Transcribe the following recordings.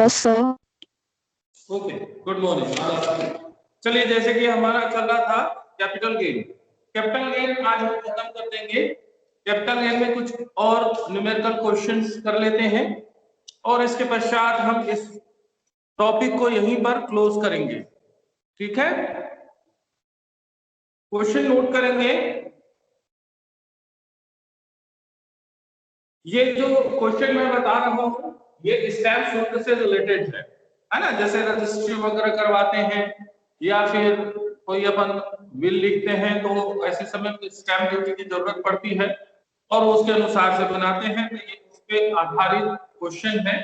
Yes sir. Okay, good morning. चलिए, जैसे कि हमारा चल रहा था कैपिटल गेन। कैपिटल गेन आज हम खत्म कर देंगे। कैपिटल गेन में कुछ और न्यूमेरिकल क्वेश्चंस कर लेते हैं और इसके पश्चात हम इस टॉपिक को यहीं पर क्लोज करेंगे। ठीक है, क्वेश्चन नोट करेंगे। ये जो क्वेश्चन मैं बता रहा हूं ये स्टैम्प शुल्क से रिलेटेड है ना। जैसे रजिस्ट्री वगैरह करवाते हैं या फिर कोई अपन बिल लिखते हैं तो ऐसे समय स्टैम्प ड्यूटी की जरूरत पड़ती है और उसके अनुसार से बनाते हैं। तो ये उस पे आधारित क्वेश्चन है।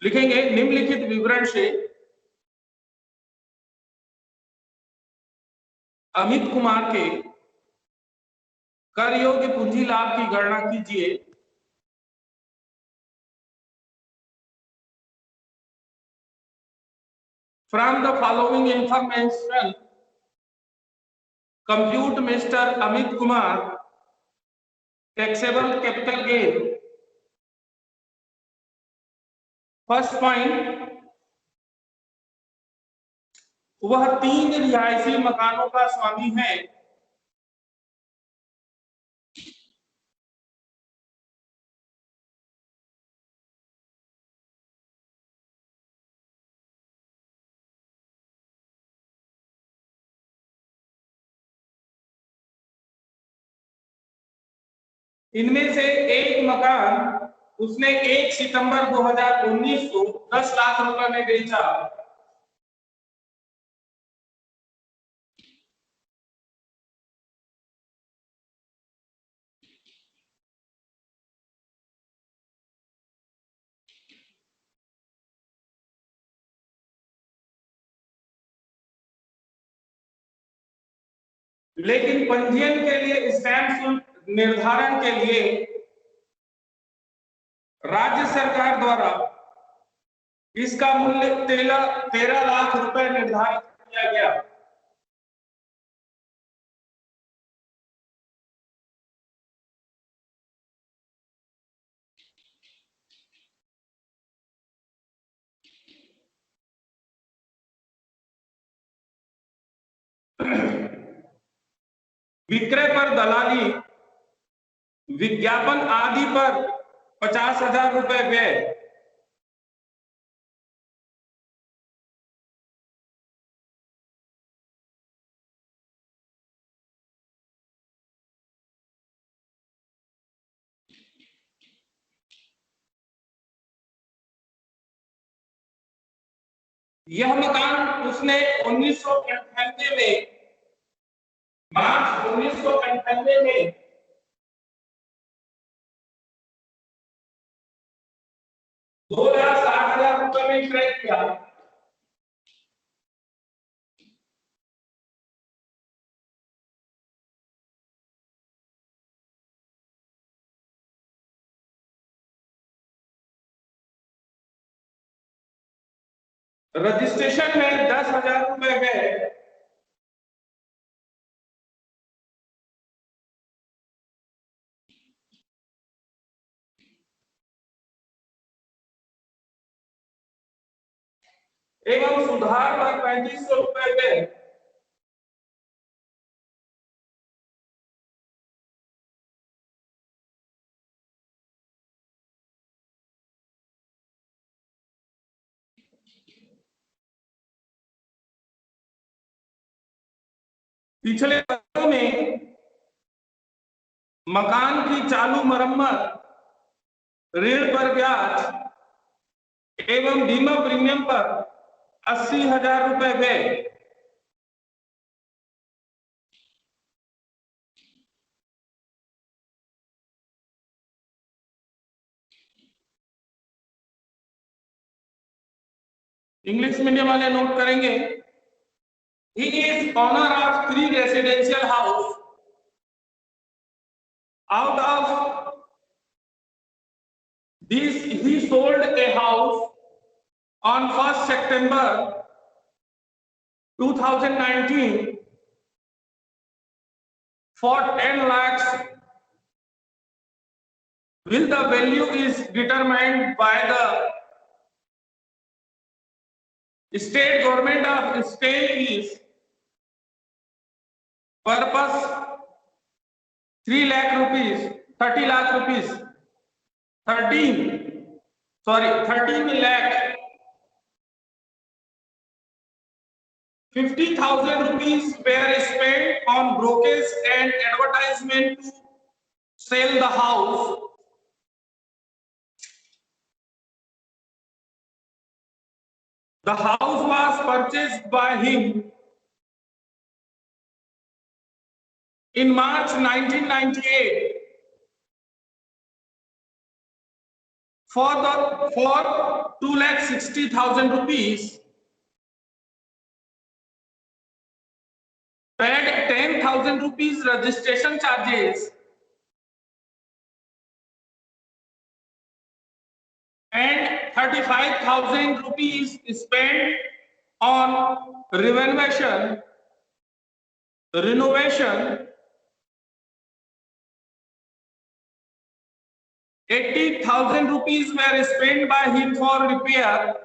लिखेंगे निम्नलिखित विवरण से अमित कुमार के कर योग्य पूंजी लाभ की गणना कीजिए। From the following information, compute Mr. Amit Kumar taxable capital gain. First point, वह 3 रिहायशी मकानों का स्वामी है। इनमें से एक मकान उसने 1 सितंबर 2019 को 10 लाख रुपए में बेचा। लेकिन पंजीयन के लिए स्टैंप शुल्क निर्धारण के लिए राज्य सरकार द्वारा इसका मूल्य 13 लाख रुपए निर्धारित किया गया। विक्रय पर दलाली, विज्ञापन आदि पर 50,000 रुपए व्यय। यह मकान उसने 1998 में मार्च 1998 में 2,60,000 रुपए में क्रय किया। रजिस्ट्रेशन में 10,000 रुपए व्यय। एवं सुधार पर 3,500 रुपए व्यय। पिछले वर्षों में मकान की चालू मरम्मत, ऋण पर ब्याज एवं बीमा प्रीमियम पर 80,000 रुपए व्यय। इंग्लिश मीडियम वाले नोट करेंगे, he is owner of 3 residential house. Out of this, he sold a house on 1st September 2019 for 10 lakhs. Will the value is determined by the State government of state is purpose 3 lakh rupees, 30 lakh rupees, 13 lakh 50,000 rupees were spent on brokerage and advertisement to sell the house. The house was purchased by him in March 1998 for 2,60,000 rupees, paid 10,000 rupees registration charges and 35,000 rupees spent on renovation. 80,000 rupees were spent by him for repair.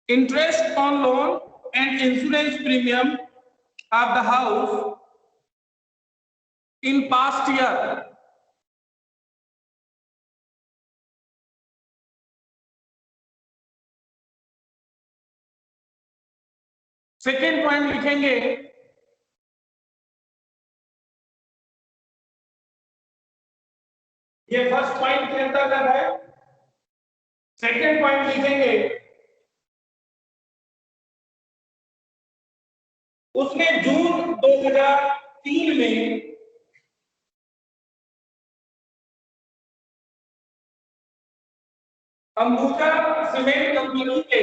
Interest on loan and insurance premium of the house in past year. Second point लिखेंगे, ये first point के अंतर्गत है। Second point लिखेंगे, उसने जून 2003 में Ambuja cement company के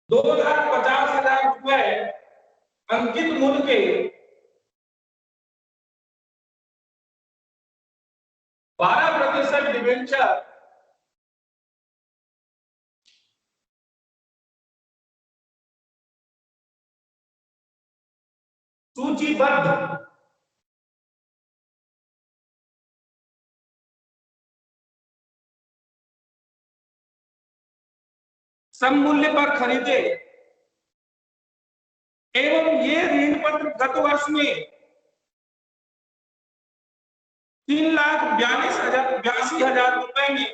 2,50,000 रुपए अंकित मूल्य के 12% डिबेंचर सूचीबद्ध सममूल्य पर खरीदे एवं ये ऋण पत्र गत वर्ष में 3,82,000 रुपए में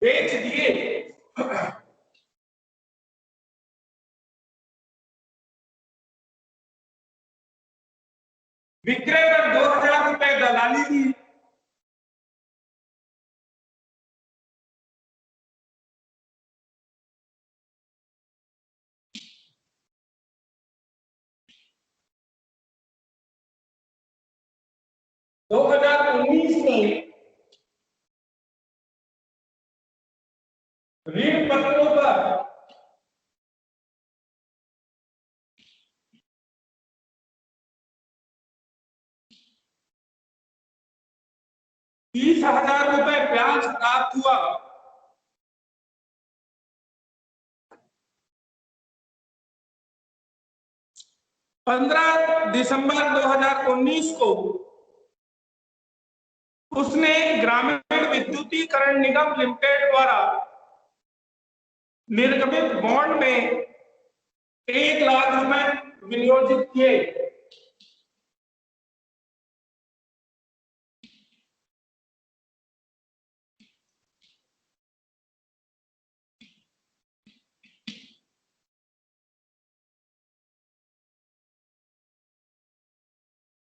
बेच दिए। विक्रय पर 2,000 रुपए दलाली दी। दो 2019 में ऋण पत्रों पर 30,000 रुपए ब्याज प्राप्त हुआ। दिसंबर 2019 को उसने ग्रामीण विद्युतीकरण निगम लिमिटेड द्वारा निर्गमित बॉन्ड में 1 लाख रुपए विनियोजित किए।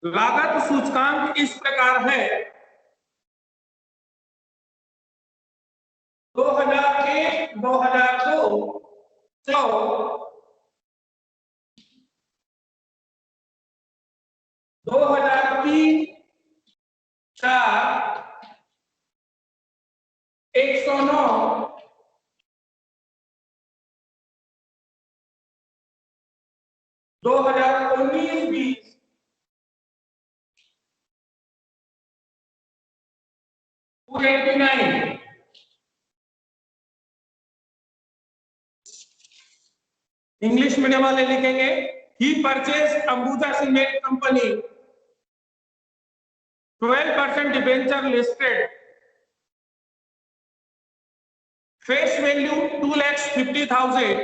लागत सूचकांक इस प्रकार है, 2001, 2002 100, 2003 4, 109, 2019-20 289। इंग्लिश मीडियम वाले लिखेंगे ही purchase Ambuja cement company 12% debenture listed, face value 2,50,000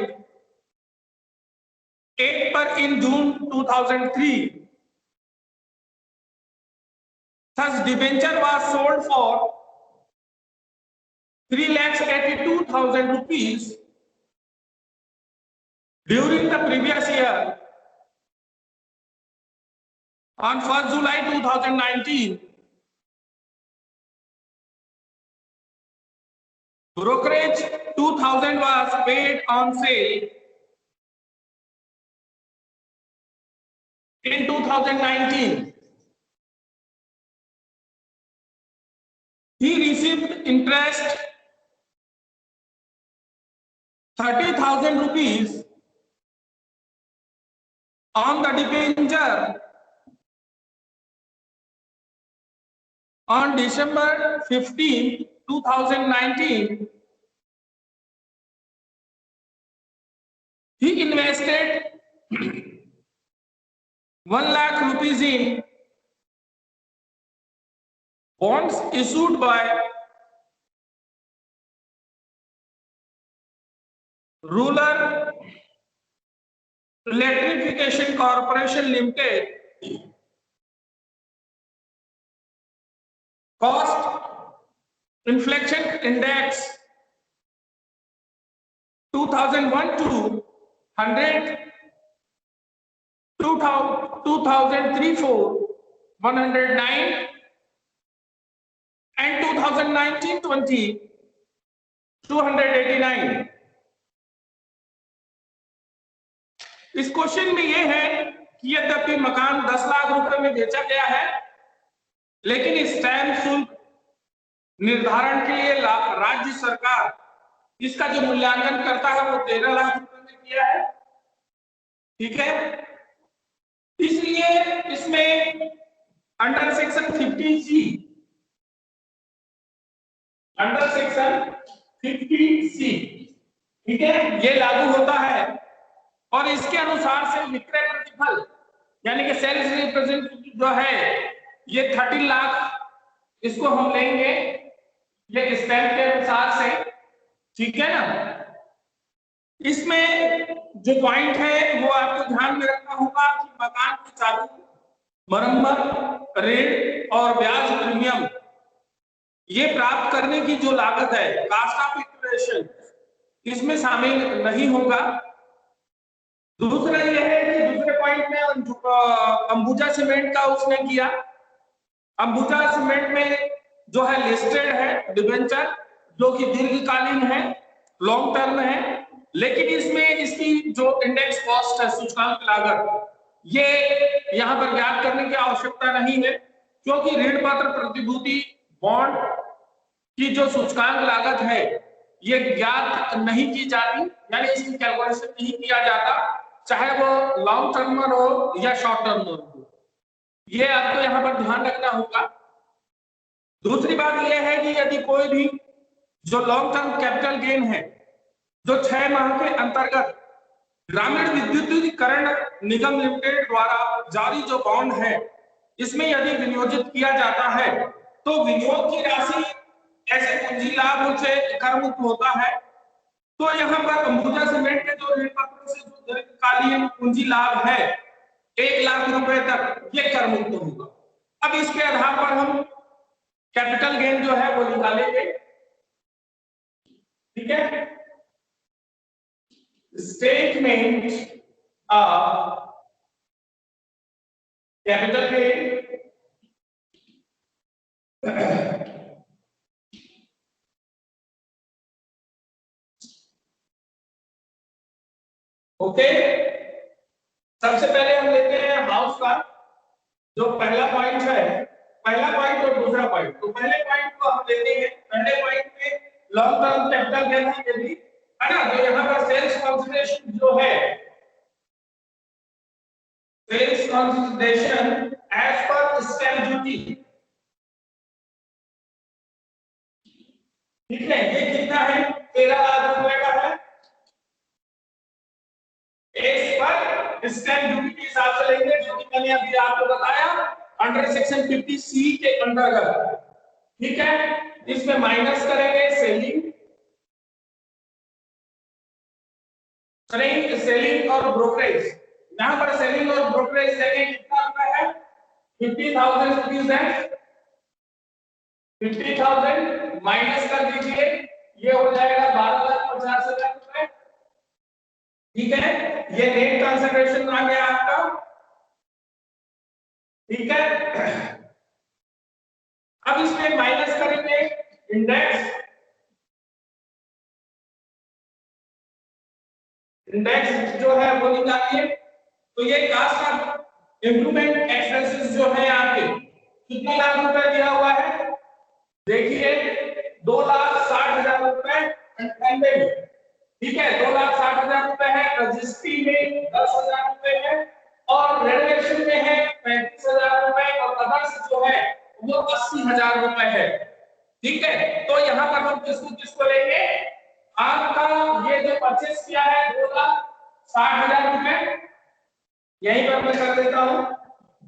8 पर in June 2003. Thus debenture was sold for 3,82,000 rupees during the previous year. On 1st July 2019, brokerage 2,000 was paid on sale in 2019. He received interest 30,000 rupees on the debenture on December 15, 2019. He invested 1 lakh rupees in bonds issued by Rural Electrification Corporation Limited. Cost inflation index 2001 to 100, 2003 4 109 and 2019-20 289. इस question में यह है कि यद्यपि मकान 10 लाख रुपए में बेचा गया है, लेकिन स्टैंप शुल्क निर्धारण के लिए राज्य सरकार इसका जो मूल्यांकन करता है वो 13 लाख रुपए में किया है। ठीक है, इसलिए इसमें under section 50C, under section 50C, ठीक है, ये लागू होता है और इसके अनुसार से विक्रय प्रतिफल यानी कि सेल्स रिप्रेजेंटेटिव जो है ये 30 लाख इसको हम लेंगे ये स्टैंप के अनुसार से। ठीक है ना, इसमें जो पॉइंट है वो आपको ध्यान में रखना होगा कि मकान की चालू मरम्मत, ऋण और ब्याज प्रीमियम ये प्राप्त करने की जो लागत है कास्ट ऑफ लिक्विडेशन इसमें शामिल नहीं होगा। दूसरा यह है कि दूसरे पॉइंट में अंबुजा सीमेंट का उसने किया, अंबुजा सीमेंट में जो है लिस्टेड है डिबेंचर जो कि दीर्घकालीन है, लॉन्ग टर्म है, लेकिन इसमें इसकी जो इंडेक्स कॉस्ट है सूचकांक लागत ये यहां पर ज्ञात करने की आवश्यकता नहीं है, क्योंकि ऋण पत्र प्रतिभूति बॉन्ड की जो सूचकांक लागत है ये ज्ञात नहीं की जाती, यानी इसकी कैलकुलेशन नहीं किया जाता, चाहे वो लॉन्ग टर्मर हो या शॉर्ट टर्मर हो, ये आपको यहाँ पर ध्यान रखना होगा। दूसरी बात यह है कि यदि कोई भी जो लॉन्ग टर्म कैपिटल गेन है जो 6 माह के अंतर्गत ग्रामीण विद्युतीकरण निगम लिमिटेड द्वारा जारी जो बॉन्ड है इसमें यदि विनियोजित किया जाता है तो विनियोग की राशि ऐसे पूंजी लाभ से कर मुक्त होता है। तो यहाँ पर अंबुजा सीमेंट के जो ऋण पत्रों से जो दीर्घकालीन पूंजी लाभ है 1 लाख रुपए तक ये कर मुक्त होगा। अब इसके आधार पर हम कैपिटल गेन जो है वो निकालेंगे। ठीक है, statement of capital gain okay. सबसे पहले हम लेते हैं हाउस का जो पहला पॉइंट है, पहला पॉइंट और दूसरा पॉइंट। तो पहले पॉइंट को हम लेते हैं, पहले पॉइंट में लॉन्ग टर्म कैपिटल गेन है ना, तो यहाँ पर सेल्स कंसिडरेशन जो है sales consideration as per stamp duty ठीक है, ये कितना है, 13 लाख रुपए का है। इस पर स्टैंप ड्यूटी के हिसाब से लेंगे, जो कि मैंने अभी आपको बताया अंडर सेक्शन 50C के अंतर्गत। ठीक है, इसमें माइनस करेंगे सेलिंग और ब्रोकरेज। यहां पर सेलिंग और ब्रोकरेज देंगे कितना रुपए है, 50,000 रुपीज है। 50,000 माइनस कर दीजिए, ये हो जाएगा 12,50,000 रुपए। ठीक है, ये नेट ट्रांसैक्शन आ गया आपका। ठीक है, अब इसमें माइनस करेंगे इंडेक्स जो है वो निकालिए। तो ये कास्ट ऑफ इम्प्रूवमेंट एक्सपेंसेस जो है आपके कितना लाख रुपए दिया हुआ है, देखिए 2,60,000 रुपए 98 में। ठीक है, 2,60,000 रुपए है, रजिस्ट्री में 10,000 रुपए है और रेनोवेशन में है 35,000 रुपए और अदर्स जो है वो 80,000 रुपए है। ठीक है, तो यहाँ पर हम किसको लेंगे, आपका ये जो परचेस किया है 2,60,000 रुपए, यहीं पर मैं कर देता हूं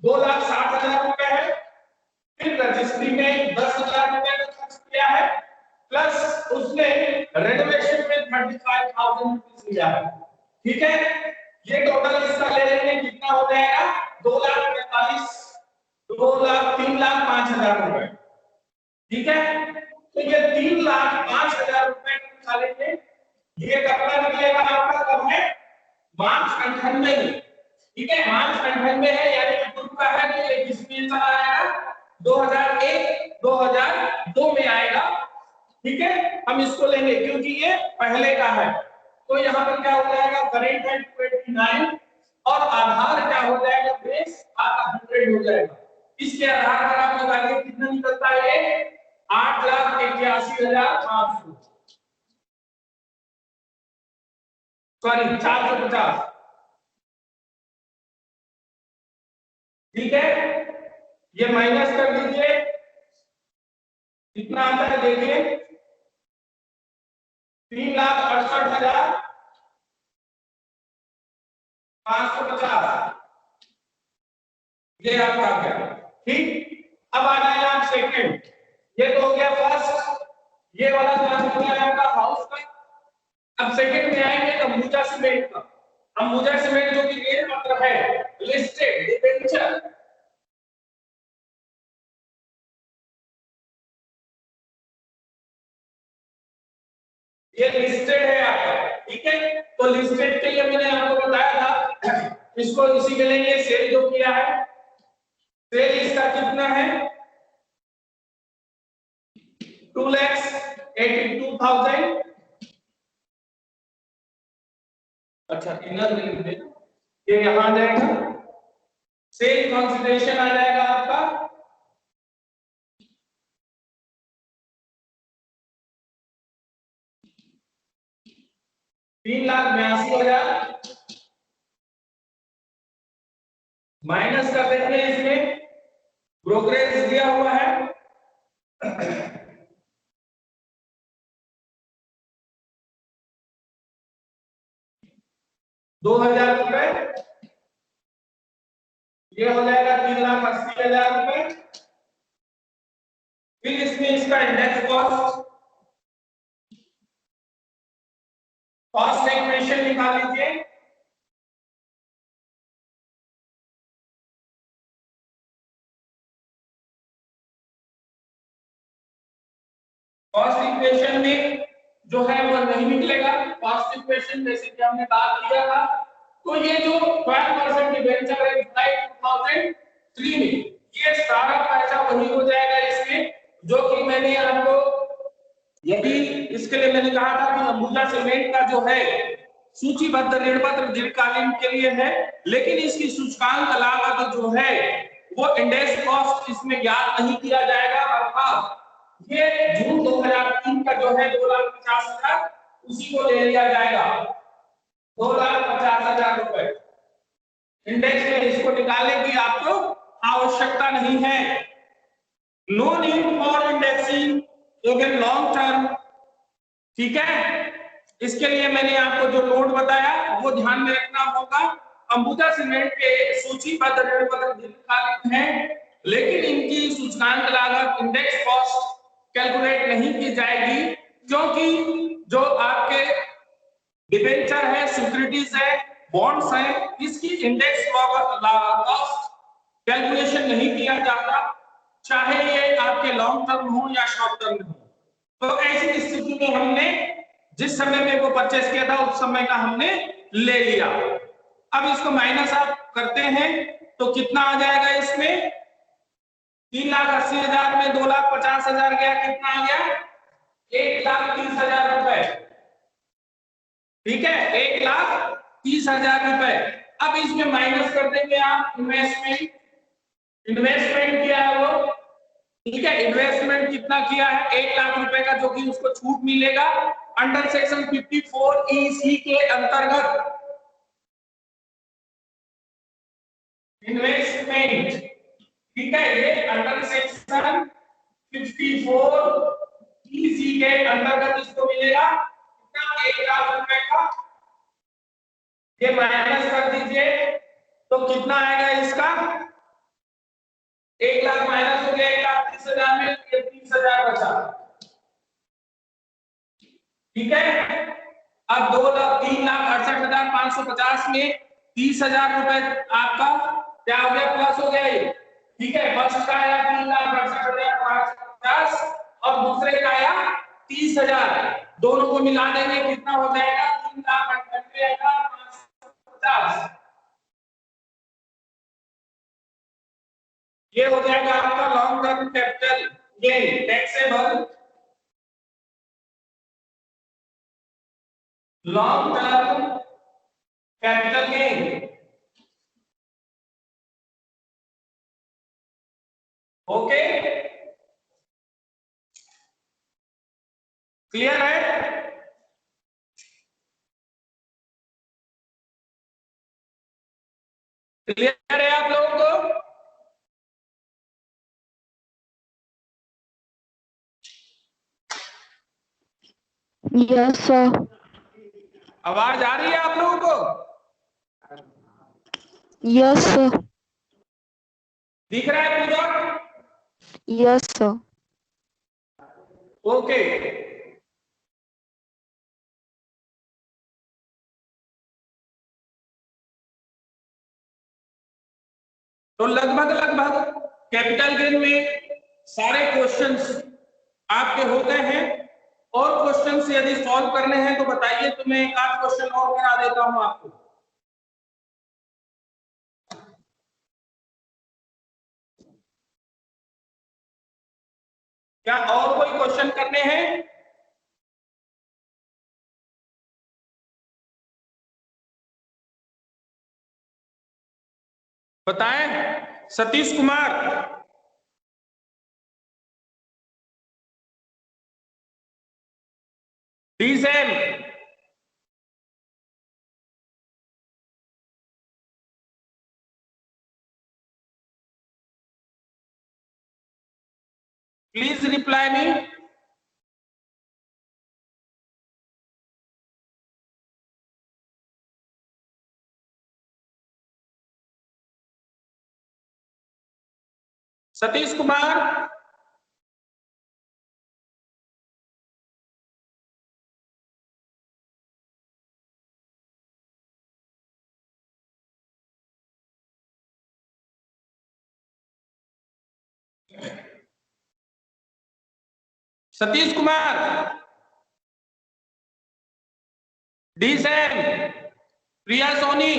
2,60,000 रुपए है। फिर रजिस्ट्री में 10,000 रुपए का खर्च किया है, प्लस उसने रेनोवेशन में 35,000 रुपीज लिया है। ठीक है, ये टोटल इसका ले लेंगे कितना हो जाएगा, 3,05,000 रुपए। ठीक है, तो ये 3,05,000 रुपए खा लेंगे। ये कब निकलेगा आपका, कब है, मार्च 98 में। ठीक है, मार्च 98 है, यानी कि पूर्व का है, तो ये किसमें चला आएगा, 2001 2002 में आएगा। ठीक है, हम इसको लेंगे क्योंकि ये पहले का है। तो यहाँ पर क्या हो जाएगा, करेंट है 29 और आधार क्या हो जाएगा, बेस आपका 100 हो जाएगा। इसके आधार पर आप निकालिए कितना निकलता है, 8,81,500, सॉरी 450। ठीक है, ये माइनस कर दीजिए, कितना आता है देखिए, 3,68,550, ये आपका आ गया। ठीक, अब आ जाए आप सेकंड, ये तो हो गया फर्स्ट, ये वाला जो हो गया आपका हाउस का। अब सेकंड में आएंगे अंबुजा सीमेंट का। अंबुजा सीमेंट जो कि मेन मतलब है लिस्टेड डिबेंचर, ये लिस्टेड है आपका। ठीक है, तो लिस्टेड के लिए मैंने आपको बताया था, इसको इसी के लिए सेल जो किया है, सेल इसका कितना है, 2,82,000। अच्छा, इनर लिंक में ये यहां आ जाएगा, सेल कंसीडरेशन आ जाएगा आपका 3,82,000 माइनस कर देंगे, इसमें ब्रोकरेज दिया हुआ है 2,000 रुपए, ये हो जाएगा 3,80,000 रुपए। फिर इसमें इसका इंडेक्स कॉस्ट इक्वेशन निकाल लीजिए। कॉस्ट इक्वेशन में जो है वो नहीं निकलेगा। कॉस्ट इक्वेशन जैसे कि हमने बात किया था, तो ये जो 12% डिबेंचर है जुलाई 2003 में, ये सारा पैसा वही हो जाएगा इसमें, जो कि मैंने आपको, यदि इसके लिए मैंने कहा था कि अंबुजा सीमेंट का जो है सूचीबद्ध ऋण पत्र दीर्घकालीन के लिए है, लेकिन इसकी सूचकांक लागत जो है वो इंडेक्स कॉस्ट इसमें ज्ञात नहीं किया जाएगा। अर्थात ये जून 2003 का जो है 2,50,000 उसी को ले लिया जाएगा, 2,50,000 रुपए। इंडेक्स में इसको निकालने की आपको आवश्यकता नहीं है। No need for indexing over long term ठीक है, इसके लिए मैंने आपको जो नोट बताया वो ध्यान में रखना होगा। अंबुजा सीमेंट के सूचीबद्ध ऋण पत्र दीर्घकालिक हैं, लेकिन इनकी सूचकांक लागत इंडेक्स कॉस्ट कैलकुलेट नहीं की जाएगी, क्योंकि जो आपके डिबेंचर है, सिक्योरिटीज है, बॉन्ड्स है, इसकी इंडेक्स कॉस्ट कैलकुलेशन नहीं किया जाता, चाहे ये आपके लॉन्ग टर्म हो या शॉर्ट टर्म हो। तो ऐसी स्थिति में हमने जिस समय में वो परचेस किया था उस समय का हमने ले लिया। अब इसको माइनस आप करते हैं तो कितना आ जाएगा, इसमें 3,80,000 में 2,50,000 गया, कितना आ गया, 1,30,000 रुपए। ठीक है, 1,30,000 रुपए। अब इसमें माइनस कर देंगे आप इन्वेस्टमेंट। इन्वेस्टमेंट किया है वो, ठीक है, इन्वेस्टमेंट कितना किया है, 1,00,000 रुपए का, जो कि उसको छूट मिलेगा अंडर सेक्शन 54 EC के अंतर्गत। इन्वेस्टमेंट, ठीक है, ये अंडर सेक्शन 54 EC के अंतर्गत इसको मिलेगा कितना, 1,00,000 रुपए का। ये माइनस कर दीजिए तो कितना आएगा इसका, 1,00,000 माइनस हो गया 1,30,000 में, 30,000 बचा। ठीक है, अब 3,68,550 में 30,000 रुपए आपका क्या हो गया, प्लस हो गया ये। ठीक है, फर्स्ट का आया 3,68,550 और दूसरे का आया 30,000, दोनों को मिला देंगे कितना हो जाएगा, 3,98,550। ये हो जाएगा आपका long term capital gain taxable, long term capital gain. Okay, clear है? क्लियर है आप लोगों को? Yes sir. आवाज आ रही है आप लोगों को? Yes sir. दिख रहा है पूरा? Yes sir. ओके, तो लगभग कैपिटल गेन में सारे क्वेश्चंस आपके हो गए हैं। और क्वेश्चंस यदि सॉल्व करने हैं तो बताइए, तो मैं एक आध क्वेश्चन और करा देता हूं आपको। क्या और कोई क्वेश्चन करने हैं? बताएं, सतीश कुमार। डीसेल, please reply me. Satish Kumar, Satish Kumar, D Sam, Priya Soni.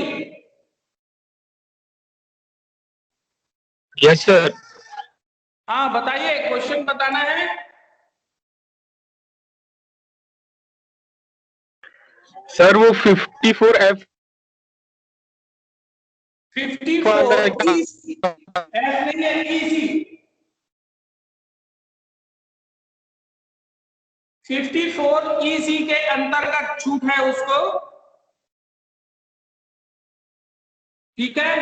Yes sir. हाँ बताइए, क्वेश्चन बताना है। सर वो 54F 54 EC, F नहीं है, EC 54 EC के अंतर्गत छूट है उसको। ठीक है,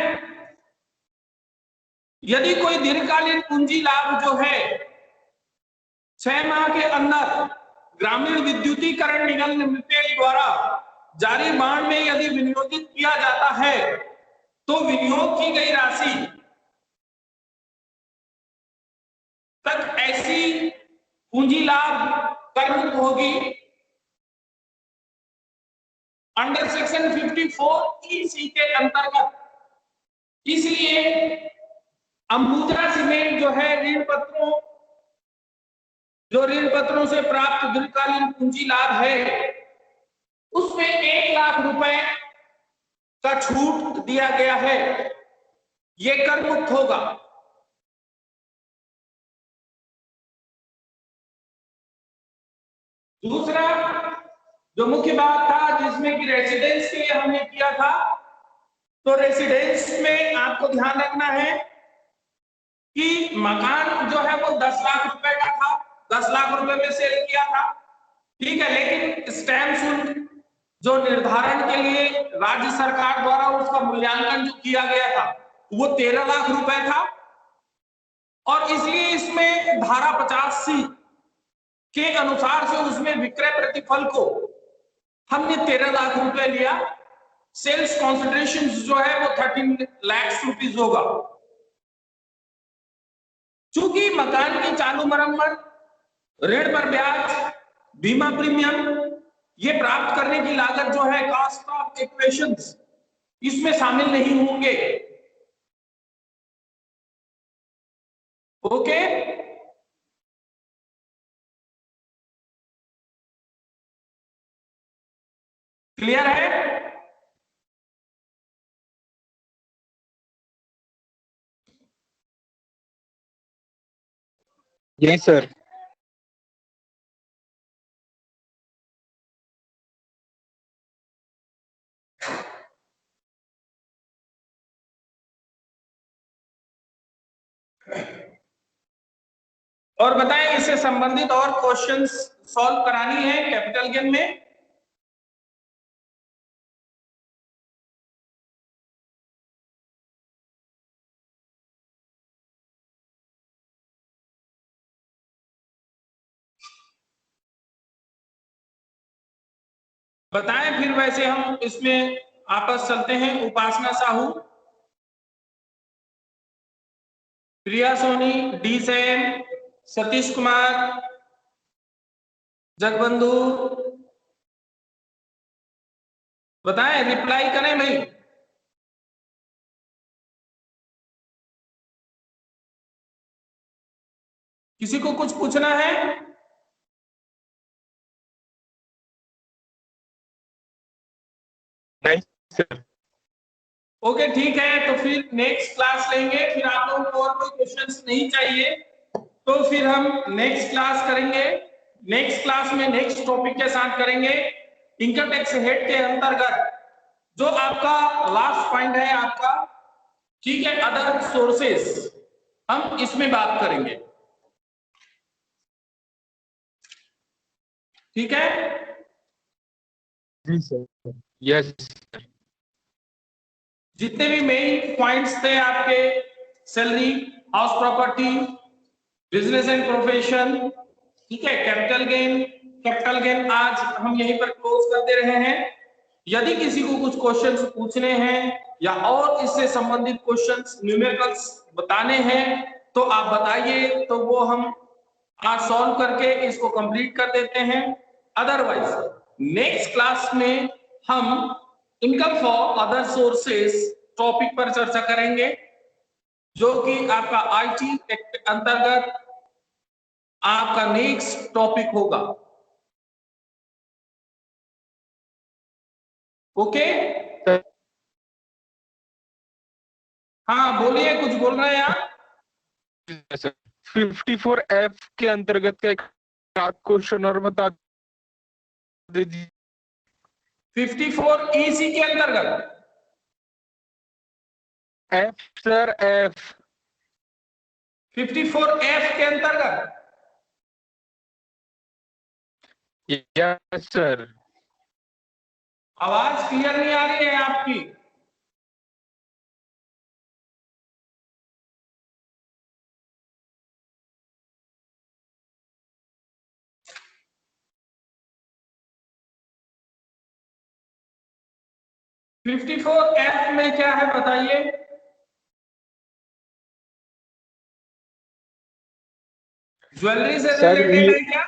यदि कोई दीर्घकालीन पूंजी लाभ जो है 6 माह के अंदर ग्रामीण विद्युतीकरण निगम लिमिटेड द्वारा जारी बांड में यदि विनियोजित किया जाता है तो विनियोग की गई राशि तक ऐसी पूंजी लाभ कर मुक्त होगी अंडर सेक्शन 54 के अंतर्गत। इसलिए अंबुजा सीमेंट जो है ऋण पत्रों से प्राप्त दीर्घकालीन पूंजी लाभ है उसमें 1 लाख रुपए का छूट दिया गया है, ये कर मुक्त होगा। दूसरा जो मुख्य बात था जिसमें कि रेसिडेंस के लिए हमने किया था, तो रेसिडेंस में आपको ध्यान रखना है कि मकान जो है वो 10 लाख रुपए का था, 10 लाख रुपए में सेल किया था, ठीक है, लेकिन स्टैंप शुल्क जो निर्धारण के लिए राज्य सरकार द्वारा उसका मूल्यांकन जो किया गया था वो 13 लाख रुपए था और इसलिए इसमें धारा 50C के अनुसार से उसमें विक्रय प्रतिफल को हमने 13 लाख रुपए लिया। सेल्स कॉन्सिडरेशन जो है वो 13 लाख रुपीज होगा। चूंकि मकान की चालू मरम्मत, ऋण पर ब्याज, बीमा प्रीमियम, ये प्राप्त करने की लागत जो है कॉस्ट ऑफ इक्वेशंस इसमें शामिल नहीं होंगे। ओके, क्लियर है? Yes sir. और बताएं इससे संबंधित और क्वेश्चंस सॉल्व करानी है कैपिटल गेन में। बताएं फिर वैसे हम इसमें आपस चलते हैं। उपासना साहू, प्रिया सोनी, डी सैम, सतीश कुमार, जगबंधु, बताएं, रिप्लाई करें भाई। किसी को कुछ पूछना है? नहीं सर। ओके ठीक है, तो फिर नेक्स्ट क्लास लेंगे। फिर आप लोगों को और कोई क्वेश्चंस नहीं चाहिए तो फिर हम नेक्स्ट क्लास करेंगे। नेक्स्ट क्लास में नेक्स्ट टॉपिक के साथ करेंगे इनकम टैक्स हेड के अंतर्गत जो आपका लास्ट पॉइंट है आपका, ठीक है, अदर सोर्सेस, हम इसमें बात करेंगे। ठीक है, जी सर। Yes sir. जितने भी मेन पॉइंट्स थे आपके, salary, house property, business and profession, ठीक है, कैपिटल गेन आज हम यहीं पर क्लोज कर दे रहे हैं। यदि किसी को कुछ क्वेश्चंस पूछने हैं या और इससे संबंधित क्वेश्चंस न्यूमेरिकल्स बताने हैं तो आप बताइए, तो वो हम आज सॉल्व करके इसको कंप्लीट कर देते हैं। अदरवाइज नेक्स्ट क्लास में हम income for other sources topic पर चर्चा करेंगे जो कि आपका आईटी एक्ट के अंतर्गत आपका नेक्स्ट टॉपिक होगा। ओके, हाँ बोलिए, कुछ बोल रहे हैं आप? सर 54F के अंतर्गत का एक क्वेश्चन और बता दीजिए। 54 EC के अंतर्गत एफ सर, एफ। 54F के अंतर्गत यस सर। आवाज क्लियर नहीं आ रही है आपकी। 54F में क्या है बताइए? ज्वेलरी से सर, रिलेटेड है क्या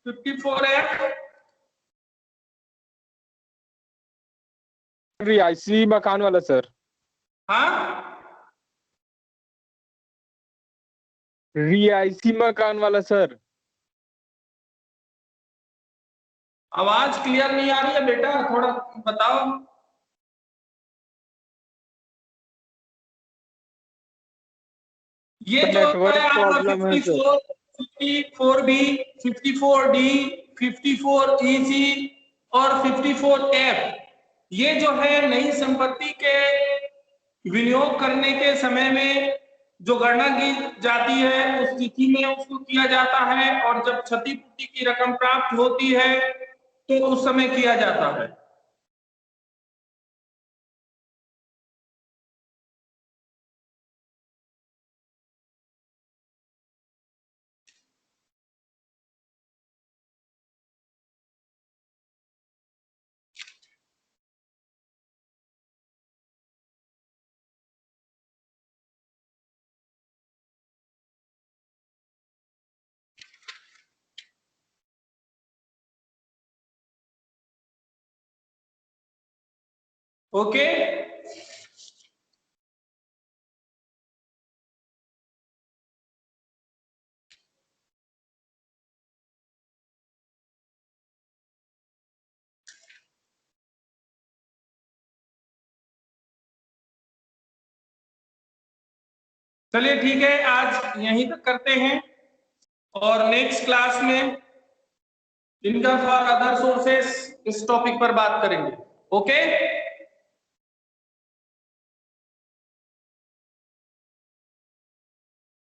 54F? रिहायशी मकान वाला सर। हाँ, रिहायशी मकान वाला सर। आवाज क्लियर नहीं आ रही है बेटा, थोड़ा बताओ। ये जो है नेटवर्क आपका प्रॉब्लम है सर। 54, 54B, 54D, 54EG और 54F, ये जो है नई संपत्ति के विनियोग करने के समय में जो गणना की जाती है उस तिथि में उसको किया जाता है, और जब क्षतिपूर्ति की रकम प्राप्त होती है तो उस समय किया जाता है। ओके, चलिए ठीक है, आज यहीं तक करते हैं और नेक्स्ट क्लास में इनकम फॉर अदर सोर्सेस इस टॉपिक पर बात करेंगे। ओके।